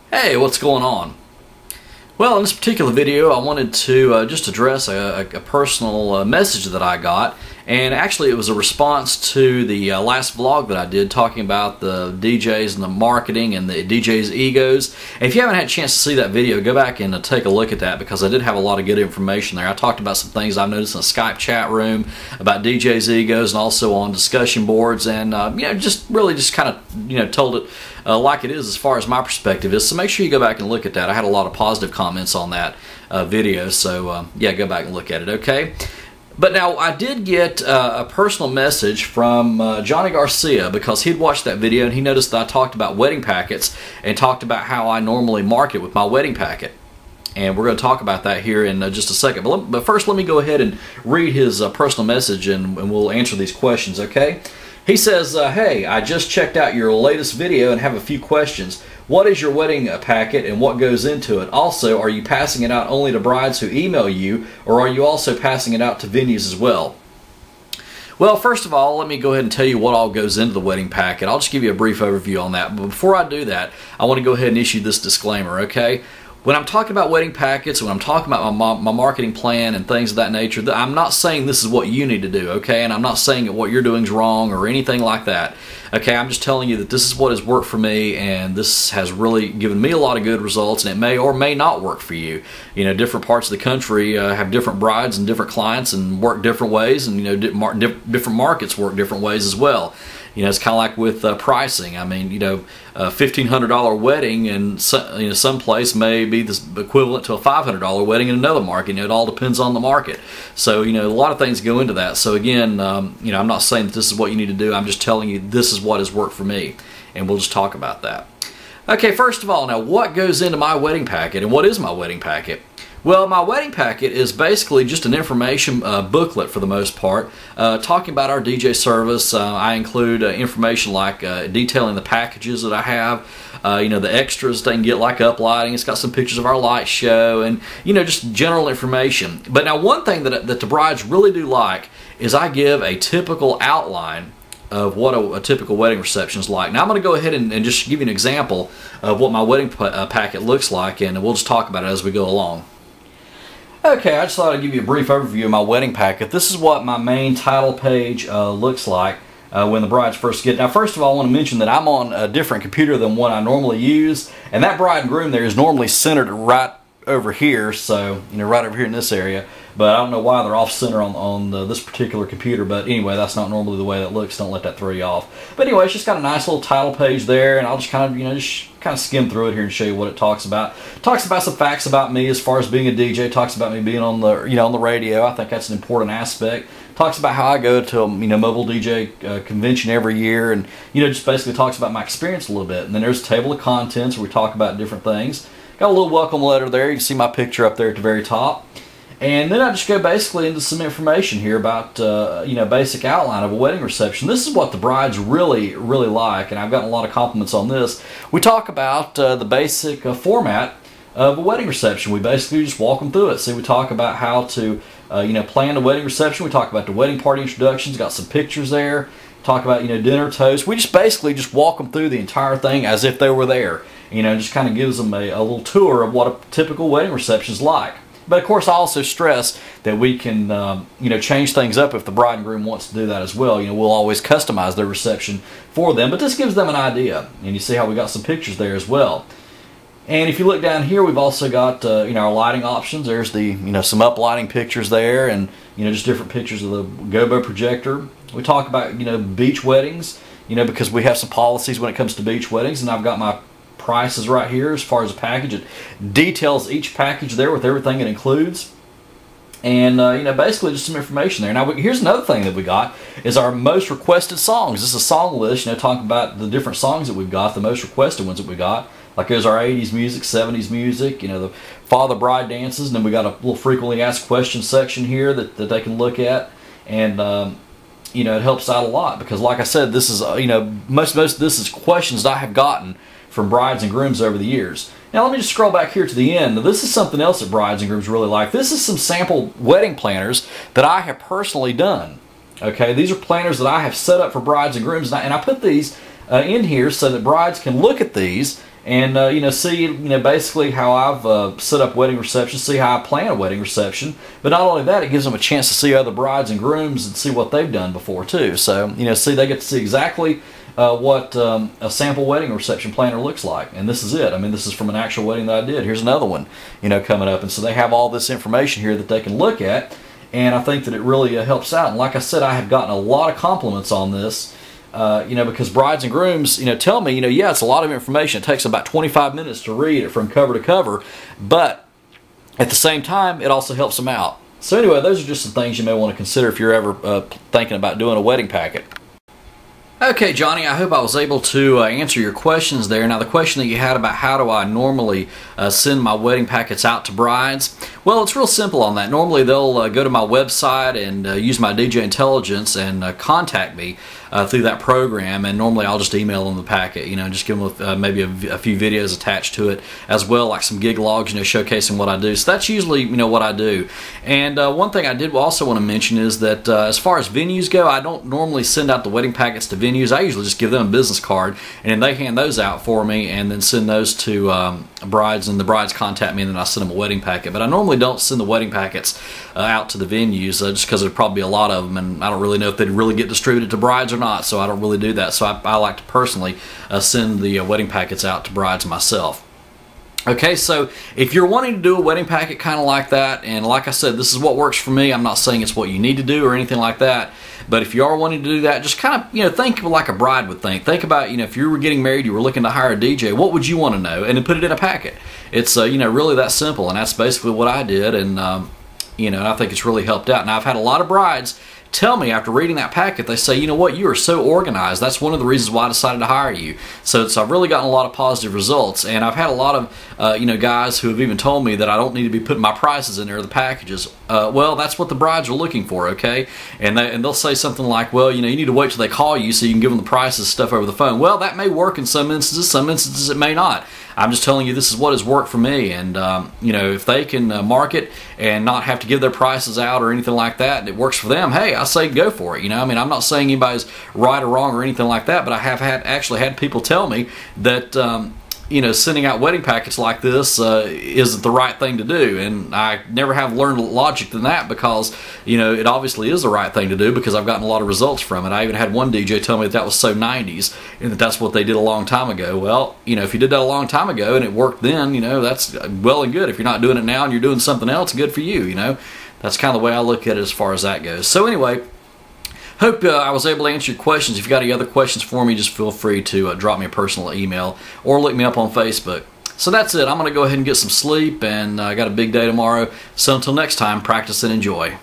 Hey, what's going on? Well, in this particular video, I wanted to just address a personal message that I got, and actually it was a response to the last vlog that I did talking about the DJs and the marketing and the DJs' egos. And if you haven't had a chance to see that video, go back and take a look at that, because I did have a lot of good information there. I talked about some things I've noticed in the Skype chat room about DJs' egos, and also on discussion boards, and just kind of told it like it is as far as my perspective is. So make sure you go back and look at that. I had a lot of positive comments on that video, so yeah, go back and look at it, okay? But now, I did get a personal message from Johnny Garcia, because he'd watched that video and he noticed that I talked about wedding packets and talked about how I normally market with my wedding packet. And we're going to talk about that here in just a second. But first, let me go ahead and read his personal message, and we'll answer these questions, okay? He says, hey, I just checked out your latest video and have a few questions. What is your wedding packet and what goes into it? Also, are you passing it out only to brides who email you, or are you also passing it out to venues as well? Well, first of all, let me go ahead and tell you what all goes into the wedding packet. I'll just give you a brief overview on that. But before I do that, I want to go ahead and issue this disclaimer, okay? When I'm talking about wedding packets, when I'm talking about my marketing plan and things of that nature, I'm not saying this is what you need to do, okay? And I'm not saying that what you're doing is wrong or anything like that, okay? I'm just telling you that this is what has worked for me, and this has really given me a lot of good results, and it may or may not work for you. You know, different parts of the country have different brides and different clients and work different ways, and different markets work different ways as well. You know, it's kind of like with pricing. I mean, a $1,500 wedding in some place may be the equivalent to a $500 wedding in another market. It all depends on the market. So, a lot of things go into that. So again, I'm not saying that this is what you need to do. I'm just telling you this is what has worked for me, and we'll just talk about that. Okay, first of all, now what goes into my wedding packet, and what is my wedding packet? Well, my wedding packet is basically just an information booklet for the most part, talking about our DJ service. I include information like detailing the packages that I have, the extras they can get, like uplighting. It's got some pictures of our light show, and just general information. But now, one thing that the brides really do like is I give a typical outline of what a typical wedding reception is like. Now, I'm going to go ahead and just give you an example of what my wedding packet looks like, and we'll just talk about it as we go along. Okay, I just thought I'd give you a brief overview of my wedding packet. This is what my main title page looks like when the brides first get. Now, first of all, I want to mention that I'm on a different computer than what I normally use, and that bride and groom there is normally centered right over here, so right over here in this area. But I don't know why they're off center on this particular computer. But anyway, that's not normally the way that looks. Don't let that throw you off. But anyway, it's just got a nice little title page there, and I'll just kind of skim through it here and show you what it talks about. It talks about some facts about me as far as being a DJ. It talks about me being on the on the radio. I think that's an important aspect. It talks about how I go to a mobile DJ convention every year, and just basically talks about my experience a little bit. And then there's a table of contents where we talk about different things. Got a little welcome letter there. You can see my picture up there at the very top. And then I just go basically into some information here about, basic outline of a wedding reception. This is what the brides really, really like, and I've gotten a lot of compliments on this. We talk about the basic format of a wedding reception. We basically just walk them through it. See, we talk about how to, plan a wedding reception. We talk about the wedding party introductions. Got some pictures there. Talk about, dinner toast. We just basically just walk them through the entire thing as if they were there. Just kind of gives them a little tour of what a typical wedding reception is like. But of course, I also stress that we can, change things up if the bride and groom wants to do that as well. We'll always customize their reception for them, but this gives them an idea. And you see how we got some pictures there as well. And if you look down here, we've also got, our lighting options. There's the, some up lighting pictures there, and, just different pictures of the gobo projector. We talk about, beach weddings, because we have some policies when it comes to beach weddings, and I've got my prices right here as far as a package. It details each package there with everything it includes, and basically just some information there. Now, here's another thing that we got is our most requested songs. This is a song list, talking about the different songs that we've got, the most requested ones that we got. Like there's our 80s music, 70s music, the father bride dances, and then we got a little frequently asked questions section here that they can look at, and it helps out a lot, because like I said, this is most of this is questions that I have gotten from brides and grooms over the years. Now, let me just scroll back here to the end. Now, this is something else that brides and grooms really like. This is some sample wedding planners that I have personally done. Okay, these are planners that I have set up for brides and grooms, and I put these in here so that brides can look at these and see basically how I've set up wedding receptions, see how I plan a wedding reception. But not only that, it gives them a chance to see other brides and grooms and see what they've done before too. So see, they get to see exactly what a sample wedding reception planner looks like. And this is it. I mean, this is from an actual wedding that I did. Here's another one coming up, and so they have all this information here that they can look at. And I think that it really helps out. And like I said, I have gotten a lot of compliments on this, because brides and grooms, tell me, yeah, it's a lot of information. It takes about 25 minutes to read it from cover to cover, but at the same time, it also helps them out. So anyway, those are just some things you may want to consider if you're ever thinking about doing a wedding packet. Okay, Johnny, I hope I was able to answer your questions there. Now, the question that you had about how do I normally send my wedding packets out to brides, well, it's real simple on that. Normally, they'll go to my website and use my DJ Intelligence and contact me through that program, and normally I'll just email them the packet, just give them maybe a few videos attached to it as well, like some gig logs, showcasing what I do. So that's usually, what I do. And one thing I did also want to mention is that as far as venues go, I don't normally send out the wedding packets to venues. I usually just give them a business card, and then they hand those out for me, and then send those to brides, and the brides contact me, and then I send them a wedding packet. But I normally don't send the wedding packets out to the venues just because there'd probably be a lot of them, and I don't really know if they'd really get distributed to brides or not, so I don't really do that. So I like to personally send the wedding packets out to brides myself. Okay, so if you're wanting to do a wedding packet kind of like that, and like I said, this is what works for me. I'm not saying it's what you need to do or anything like that, but if you are wanting to do that, just kind of, think like a bride would think. Think about, if you were getting married, you were looking to hire a DJ, what would you want to know? And then put it in a packet. It's, really that simple, and that's basically what I did, and, I think it's really helped out. Now, I've had a lot of brides tell me after reading that packet, they say, you are so organized. That's one of the reasons why I decided to hire you. So I've really gotten a lot of positive results, and I've had a lot of guys who have even told me that I don't need to be putting my prices in there, the packages. Well, that's what the brides are looking for, okay? And they'll say something like, well, you need to wait till they call you so you can give them the prices stuff over the phone. Well, that may work in some instances it may not. I'm just telling you this is what has worked for me, and if they can market and not have to give their prices out or anything like that, and it works for them, hey, I say go for it. I'm not saying anybody's right or wrong or anything like that, but I have actually had people tell me that sending out wedding packets like this isn't the right thing to do, and I never have learned logic than that, because it obviously is the right thing to do, because I've gotten a lot of results from it. I even had one DJ tell me that was so 90s and that's what they did a long time ago. Well, if you did that a long time ago and it worked then, that's well and good. If you're not doing it now and you're doing something else, good for you. That's kind of the way I look at it as far as that goes. So anyway, hope I was able to answer your questions. If you've got any other questions for me, just feel free to drop me a personal email or look me up on Facebook. So that's it. I'm going to go ahead and get some sleep, and I got a big day tomorrow. So until next time, practice and enjoy.